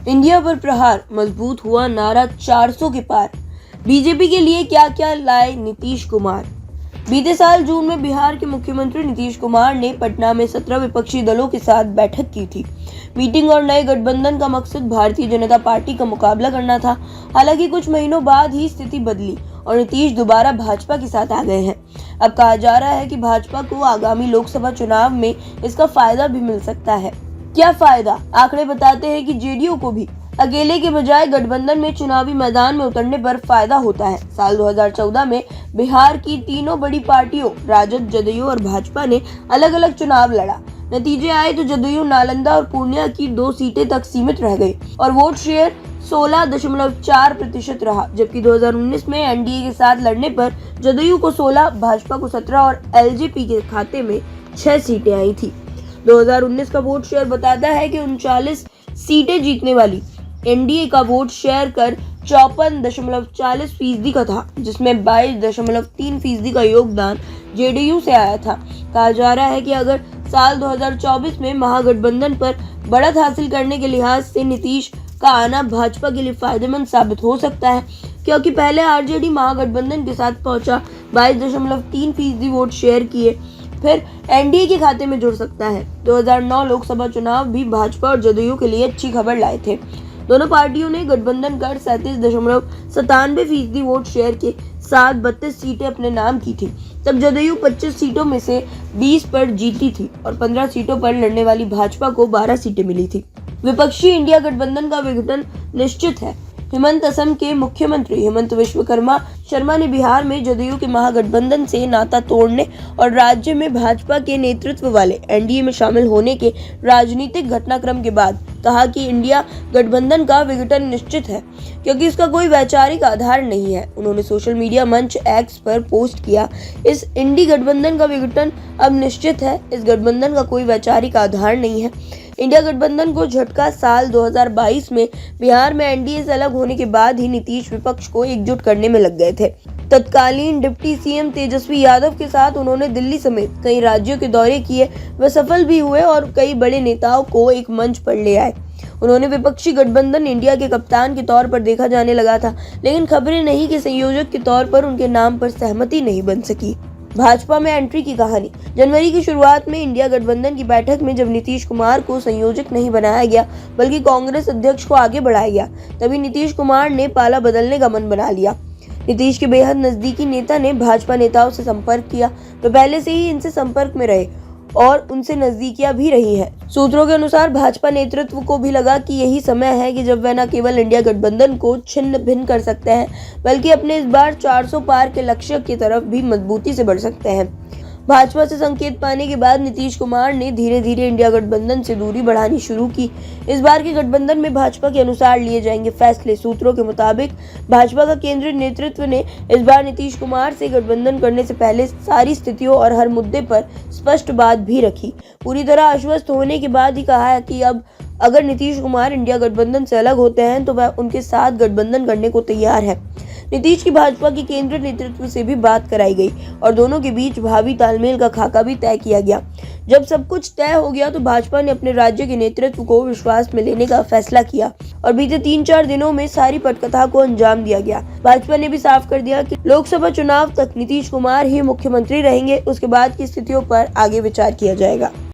India पर प्रहार, मजबूत हुआ नारा 400 के पार। बीजेपी के लिए क्या क्या लाए नीतीश कुमार। बीते साल जून में बिहार के मुख्यमंत्री नीतीश कुमार ने पटना में 17 विपक्षी दलों के साथ बैठक की थी। मीटिंग और नए गठबंधन का मकसद भारतीय जनता पार्टी का मुकाबला करना था। हालांकि कुछ महीनों बाद ही स्थिति बदली और नीतीश दोबारा भाजपा के साथ आ गए हैं। अब कहा जा रहा है कि भाजपा को आगामी लोकसभा चुनाव में इसका फायदा भी मिल सकता है। क्या फायदा? आंकड़े बताते हैं कि जेडीयू को भी अकेले के बजाय गठबंधन में चुनावी मैदान में उतरने पर फायदा होता है। साल 2014 में बिहार की तीनों बड़ी पार्टियों राजद, जदयू और भाजपा ने अलग अलग चुनाव लड़ा। नतीजे आए तो जदयू नालंदा और पूर्णिया की 2 सीटें तक सीमित रह गई और वोट शेयर 16.4% रहा, जबकि 2019 में एनडीए के साथ लड़ने पर जदयू को 16, भाजपा को 17 और एलजेपी के खाते में 6 सीटें आई थी। 2019 का वोट शेयर बताता है कि 39 सीटें जीतने वाली एनडीए का वोट शेयर कर 54.40% का था, जिसमें 22.3% का योगदान जेडीयू से आया था। कहा जा रहा है कि अगर साल 2024 में महागठबंधन पर बढ़त हासिल करने के लिहाज से नीतीश का आना भाजपा के लिए फायदेमंद साबित हो सकता है, क्योंकि पहले आरजेडी महागठबंधन के साथ पहुंचा 22.3% वोट शेयर किए फिर एनडीए के खाते में जुड़ सकता है। 2009 लोकसभा चुनाव भी भाजपा और जदयू के लिए अच्छी खबर लाए थे। दोनों पार्टियों ने गठबंधन कर 37.97% वोट शेयर के साथ 32 सीटें अपने नाम की थी। तब जदयू 25 सीटों में से 20 पर जीती थी और 15 सीटों पर लड़ने वाली भाजपा को 12 सीटें मिली थी। विपक्षी इंडिया गठबंधन का विघटन निश्चित है। असम के मुख्यमंत्री हेमंत विश्वकर्मा शर्मा ने बिहार में जदयू के महागठबंधन से नाता तोड़ने और राज्य में भाजपा के नेतृत्व वाले एनडीए में शामिल होने के राजनीतिक घटनाक्रम के बाद कहा कि इंडिया गठबंधन का विघटन निश्चित है, क्योंकि इसका कोई वैचारिक आधार नहीं है। उन्होंने सोशल मीडिया मंच एक्स पर पोस्ट किया, इस इंडी गठबंधन का विघटन अब निश्चित है। इस गठबंधन का कोई वैचारिक आधार नहीं है। इंडिया गठबंधन को झटका साल 2022 में बिहार में एनडीए से अलग होने के बाद ही नीतीश विपक्ष को एकजुट करने में लग गए थे। तत्कालीन डिप्टी सीएम तेजस्वी यादव के साथ उन्होंने दिल्ली समेत कई राज्यों के दौरे किए, वे सफल भी हुए और कई बड़े नेताओं को एक मंच पर ले आए। उन्होंने विपक्षी गठबंधन इंडिया के कप्तान के तौर पर देखा जाने लगा था, लेकिन खबरें नहीं कि संयोजक के तौर पर उनके नाम पर सहमति नहीं बन सकी। भाजपा में एंट्री की कहानी। जनवरी की शुरुआत में इंडिया गठबंधन की बैठक में जब नीतीश कुमार को संयोजक नहीं बनाया गया बल्कि कांग्रेस अध्यक्ष को आगे बढ़ाया गया, तभी नीतीश कुमार ने पाला बदलने का मन बना लिया। नीतीश के बेहद नजदीकी नेता ने भाजपा नेताओं से संपर्क किया, तो पहले से ही इनसे संपर्क में रहे और उनसे नजदीकियां भी रही है। सूत्रों के अनुसार भाजपा नेतृत्व को भी लगा कि यही समय है कि जब वह न केवल इंडिया गठबंधन को छिन्न भिन्न कर सकते हैं, बल्कि अपने इस बार 400 पार के लक्ष्य की तरफ भी मजबूती से बढ़ सकते हैं। भाजपा से संकेत पाने के बाद नीतीश कुमार ने धीरे धीरे इंडिया गठबंधन से दूरी बढ़ानी शुरू की। इस बार के गठबंधन में भाजपा के अनुसार लिए जाएंगे फैसले। सूत्रों के मुताबिक भाजपा का केंद्रीय नेतृत्व ने इस बार नीतीश कुमार से गठबंधन करने से पहले सारी स्थितियों और हर मुद्दे पर स्पष्ट बात भी रखी। पूरी तरह आश्वस्त होने के बाद ही कहा है कि अब अगर नीतीश कुमार इंडिया गठबंधन से अलग होते हैं तो वह उनके साथ गठबंधन करने को तैयार है। नीतीश की भाजपा की केंद्रीय नेतृत्व से भी बात कराई गई और दोनों के बीच भावी तालमेल का खाका भी तय किया गया। जब सब कुछ तय हो गया तो भाजपा ने अपने राज्य के नेतृत्व को विश्वास में लेने का फैसला किया और बीते 3-4 दिनों में सारी पटकथा को अंजाम दिया गया। भाजपा ने भी साफ कर दिया कि लोकसभा चुनाव तक नीतीश कुमार ही मुख्यमंत्री रहेंगे, उसके बाद की स्थितियों पर आगे विचार किया जाएगा।